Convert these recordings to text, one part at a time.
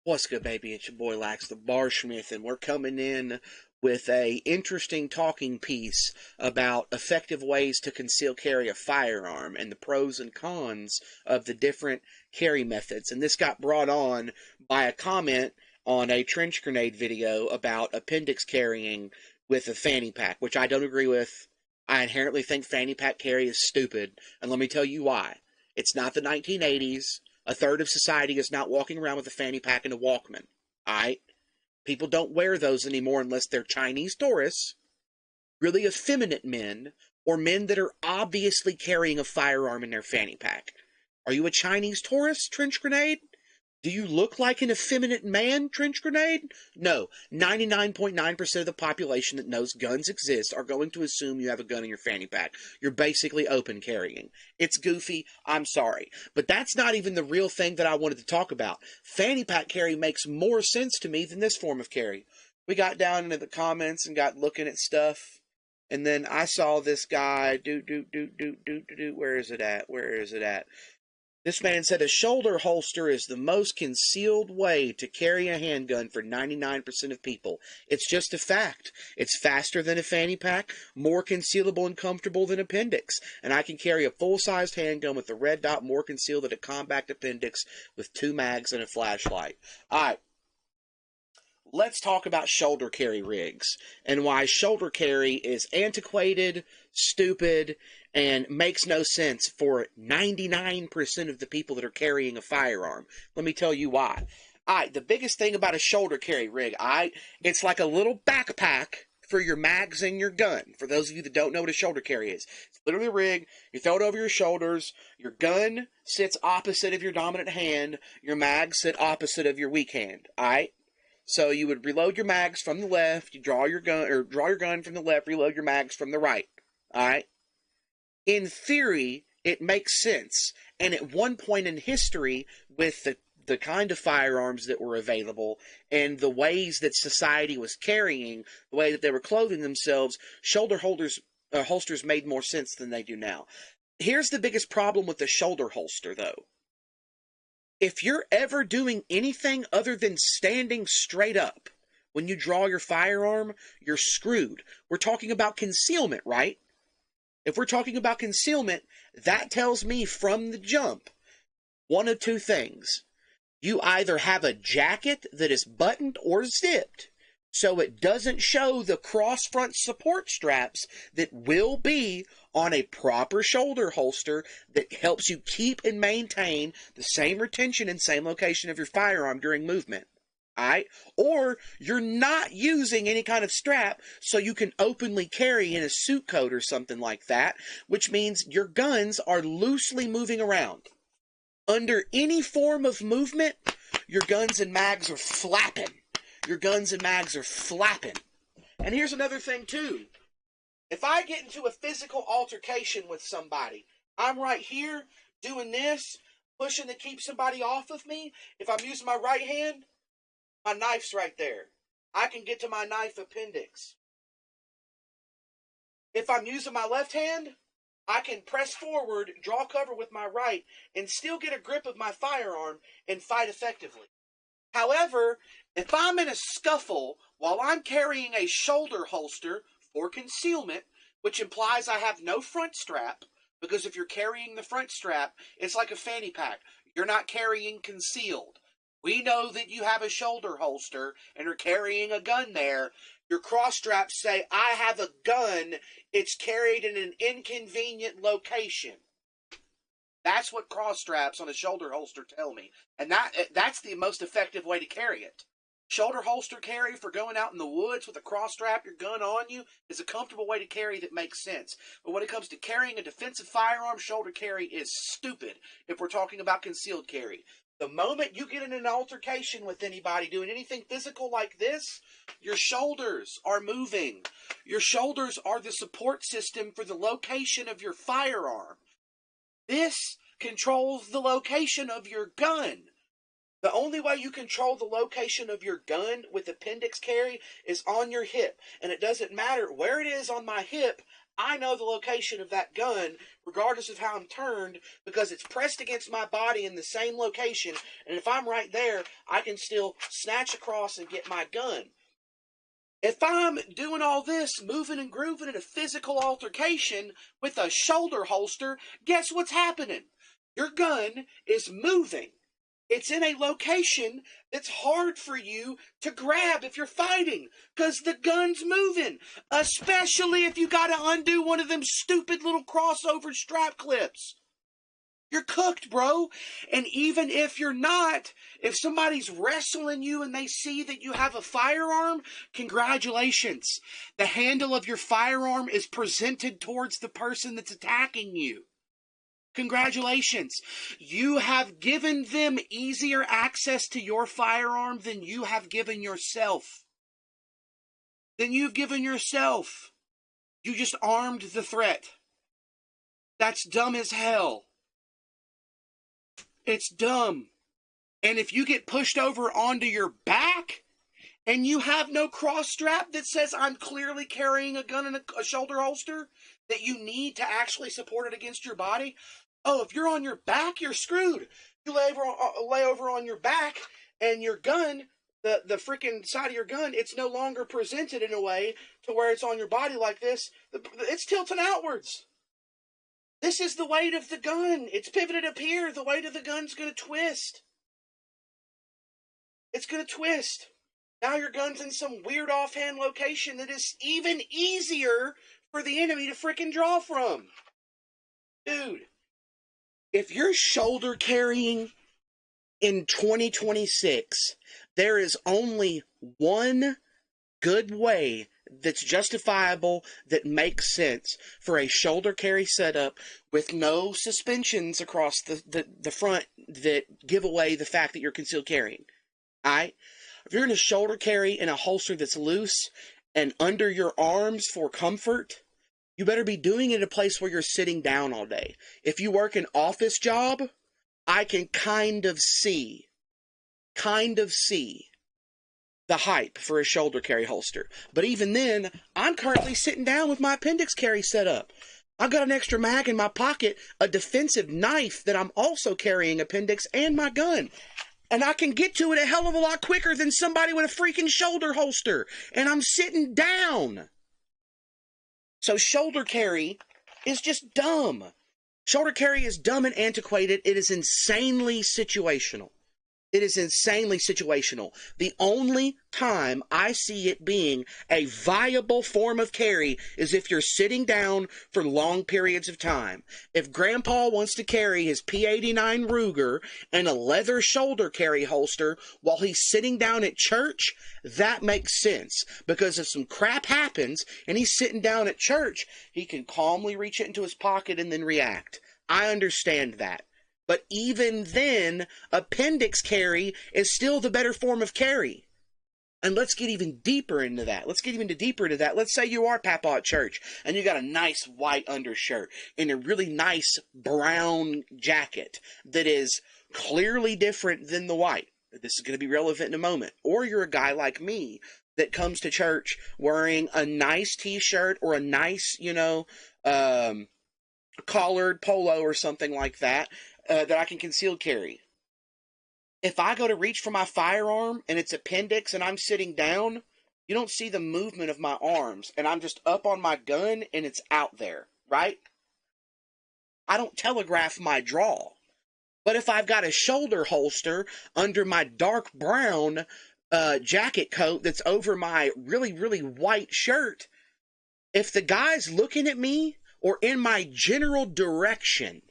What's good, baby? It's your boy Lax the Barsmith, and we're coming in with a interesting talking piece about effective ways to conceal carry a firearm and the pros and cons of the different carry methods. And this got brought on by a comment on a trench grenade video about appendix carrying with a fanny pack, which I don't agree with. I inherently think fanny pack carry is stupid, and let me tell you why. It's not the 1980s. A third of society is not walking around with a fanny pack and a Walkman. Alright? People don't wear those anymore unless they're Chinese tourists, really effeminate men, or men that are obviously carrying a firearm in their fanny pack. Are you a Chinese tourist, trench grenade? Do you look like an effeminate man, trench grenade? No. 99.9% of the population that knows guns exist are going to assume you have a gun in your fanny pack. You're basically open carrying. It's goofy. I'm sorry. But that's not even the real thing that I wanted to talk about. Fanny pack carry makes more sense to me than this form of carry. We got down into the comments and got looking at stuff. And then I saw this guy, where is it at? This man said a shoulder holster is the most concealed way to carry a handgun for 99% of people. It's just a fact. It's faster than a fanny pack, more concealable and comfortable than appendix. And I can carry a full-sized handgun with a red dot more concealed than a compact appendix with 2 mags and a flashlight. Alright. Let's talk about shoulder carry rigs and why shoulder carry is antiquated, stupid, and makes no sense for 99% of the people that are carrying a firearm. Let me tell you why. Alright, the biggest thing about a shoulder carry rig, it's like a little backpack for your mags and your gun. For those of you that don't know what a shoulder carry is, it's literally a rig. You throw it over your shoulders. Your gun sits opposite of your dominant hand. Your mags sit opposite of your weak hand. Alright? So you would reload your mags from the left, you draw your gun from the left, reload your mags from the right. Alright? In theory, it makes sense. And at one point in history, with the kind of firearms that were available and the ways that society was carrying, the way that they were clothing themselves, shoulder holsters made more sense than they do now. Here's the biggest problem with the shoulder holster, though. If you're ever doing anything other than standing straight up when you draw your firearm, you're screwed. We're talking about concealment, right? If we're talking about concealment, that tells me from the jump one of two things. You either have a jacket that is buttoned or zipped, so it doesn't show the cross-front support straps that will be on a proper shoulder holster that helps you keep and maintain the same retention and same location of your firearm during movement. Alright? Or you're not using any kind of strap so you can openly carry in a suit coat or something like that, which means your guns are loosely moving around. Under any form of movement, your guns and mags are flapping. Your guns and mags are flapping. And here's another thing, too. If I get into a physical altercation with somebody, I'm right here doing this, pushing to keep somebody off of me. If I'm using my right hand, my knife's right there. I can get to my knife appendix. If I'm using my left hand, I can press forward, draw cover with my right, and still get a grip of my firearm and fight effectively. However, if I'm in a scuffle while I'm carrying a shoulder holster for concealment, which implies I have no front strap, because if you're carrying the front strap, it's like a fanny pack. You're not carrying concealed. We know that you have a shoulder holster and are carrying a gun there. Your cross straps say, I have a gun. It's carried in an inconvenient location. That's what cross straps on a shoulder holster tell me. And that's the most effective way to carry it. Shoulder holster carry for going out in the woods with a cross strap, your gun on you, is a comfortable way to carry that makes sense. But when it comes to carrying a defensive firearm, shoulder carry is stupid if we're talking about concealed carry. The moment you get in an altercation with anybody doing anything physical like this, your shoulders are moving. Your shoulders are the support system for the location of your firearm. This controls the location of your gun. The only way you control the location of your gun with appendix carry is on your hip. And it doesn't matter where it is on my hip, I know the location of that gun, regardless of how I'm turned, because it's pressed against my body in the same location, and if I'm right there, I can still snatch across and get my gun. If I'm doing all this, moving and grooving in a physical altercation with a shoulder holster, guess what's happening? Your gun is moving. It's in a location that's hard for you to grab if you're fighting, because the gun's moving, especially if you got to undo one of them stupid little crossover strap clips. You're cooked, bro. And even if you're not, if somebody's wrestling you and they see that you have a firearm, congratulations. The handle of your firearm is presented towards the person that's attacking you. Congratulations. You have given them easier access to your firearm than you have given yourself. You just armed the threat. That's dumb as hell. It's dumb. And if you get pushed over onto your back and you have no cross strap that says I'm clearly carrying a gun in a shoulder holster, that you need to actually support it against your body, oh, if you're on your back, you're screwed. You lay over on your back, and your gun, the freaking side of your gun, it's no longer presented in a way to where it's on your body like this. It's tilting outwards. This is the weight of the gun. It's pivoted up here. The weight of the gun's going to twist. It's going to twist. Now your gun's in some weird offhand location that is even easier for the enemy to freaking draw from. Dude. If you're shoulder carrying in 2026, there is only one good way that's justifiable, that makes sense for a shoulder carry setup with no suspensions across the front that give away the fact that you're concealed carrying. Alright? If you're in a shoulder carry in a holster that's loose and under your arms for comfort, you better be doing it in a place where you're sitting down all day. If you work an office job, I can kind of see the hype for a shoulder carry holster. But even then, I'm currently sitting down with my appendix carry set up. I've got an extra mag in my pocket, a defensive knife that I'm also carrying appendix, and my gun. And I can get to it a hell of a lot quicker than somebody with a freaking shoulder holster. And I'm sitting down. So shoulder carry is just dumb. Shoulder carry is dumb and antiquated. It is insanely situational. The only time I see it being a viable form of carry is if you're sitting down for long periods of time. If Grandpa wants to carry his P89 Ruger and a leather shoulder carry holster while he's sitting down at church, that makes sense. Because if some crap happens and he's sitting down at church, he can calmly reach it into his pocket and then react. I understand that. But even then, appendix carry is still the better form of carry. And let's get even deeper into that. Let's say you are Papa at church, and you got a nice white undershirt and a really nice brown jacket that is clearly different than the white. This is going to be relevant in a moment. Or you're a guy like me that comes to church wearing a nice t-shirt or a nice, collared polo or something like that, that I can conceal carry. If I go to reach for my firearm and it's appendix and I'm sitting down, you don't see the movement of my arms, and I'm just up on my gun and it's out there, right? I don't telegraph my draw. But if I've got a shoulder holster under my dark brown jacket coat that's over my really, really white shirt, if the guy's looking at me or in my general direction,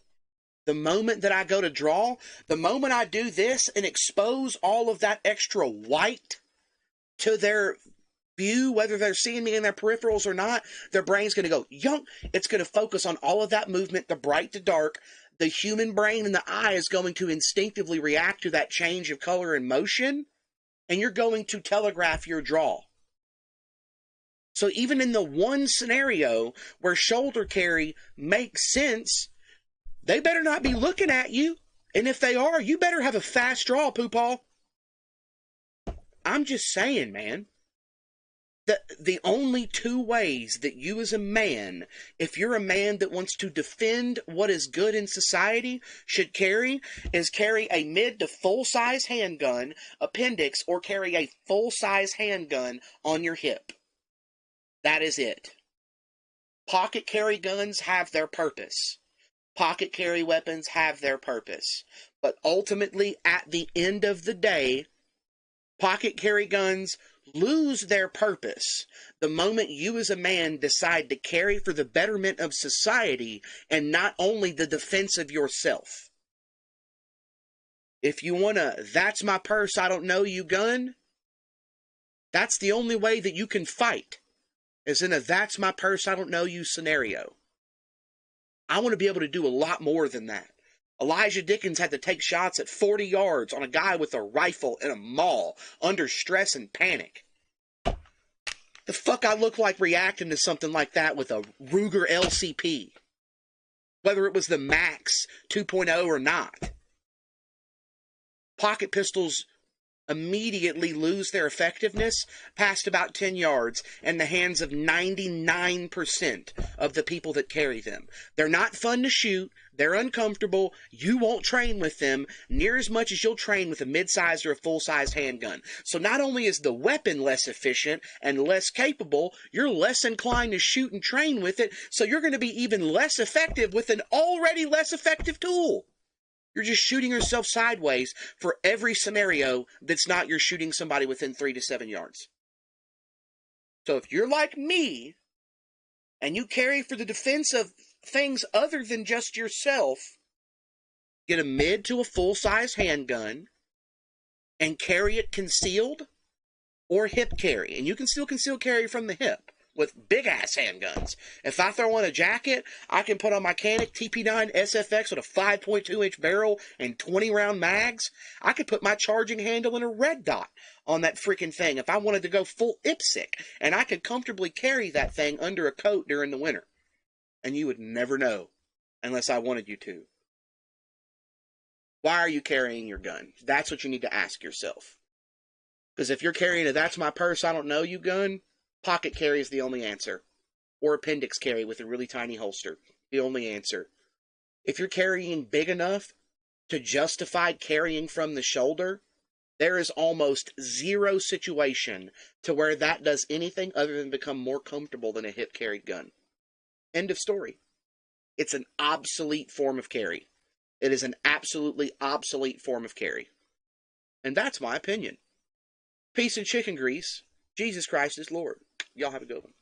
the moment that I go to draw, the moment I do this and expose all of that extra white to their view, whether they're seeing me in their peripherals or not, their brain's going to go, yonk. It's going to focus on all of that movement, the bright to dark. The human brain and the eye is going to instinctively react to that change of color and motion, and you're going to telegraph your draw. So even in the one scenario where shoulder carry makes sense, they better not be looking at you. And if they are, you better have a fast draw, Poopaw. I'm just saying, man. The only two ways that you as a man, if you're a man that wants to defend what is good in society, should carry, is carry a mid to full-size handgun, appendix, or carry a full-size handgun on your hip. That is it. Pocket carry guns have their purpose. Pocket carry weapons have their purpose. But ultimately, at the end of the day, pocket carry guns lose their purpose the moment you as a man decide to carry for the betterment of society and not only the defense of yourself. If you want a "that's my purse, I don't know you" gun, that's the only way that you can fight, is in a "that's my purse, I don't know you" scenario. I want to be able to do a lot more than that. Elijah Dickens had to take shots at 40 yards on a guy with a rifle in a mall under stress and panic. The fuck I look like reacting to something like that with a Ruger LCP? Whether it was the Max 2.0 or not. Pocket pistols immediately lose their effectiveness past about 10 yards in the hands of 99% of the people that carry them. They're not fun to shoot. They're uncomfortable. You won't train with them near as much as you'll train with a mid-size or a full-size handgun. So not only is the weapon less efficient and less capable, you're less inclined to shoot and train with it, so you're going to be even less effective with an already less effective tool. You're just shooting yourself sideways for every scenario that's not you're shooting somebody within 3 to 7 yards. So if you're like me, and you carry for the defense of things other than just yourself, get a mid to a full-size handgun and carry it concealed or hip carry. And you can still conceal carry from the hip with big-ass handguns. If I throw on a jacket, I can put on my Canik TP9 SFX with a 5.2-inch barrel and 20-round mags. I could put my charging handle in a red dot on that freaking thing if I wanted to go full IPSC, and I could comfortably carry that thing under a coat during the winter. And you would never know unless I wanted you to. Why are you carrying your gun? That's what you need to ask yourself. Because if you're carrying a "that's my purse, I don't know you" gun, pocket carry is the only answer. Or appendix carry with a really tiny holster. The only answer. If you're carrying big enough to justify carrying from the shoulder, there is almost zero situation to where that does anything other than become more comfortable than a hip carried gun. End of story. It's an obsolete form of carry. It is an absolutely obsolete form of carry. And that's my opinion. Peace and chicken grease. Jesus Christ is Lord. Y'all have a good one.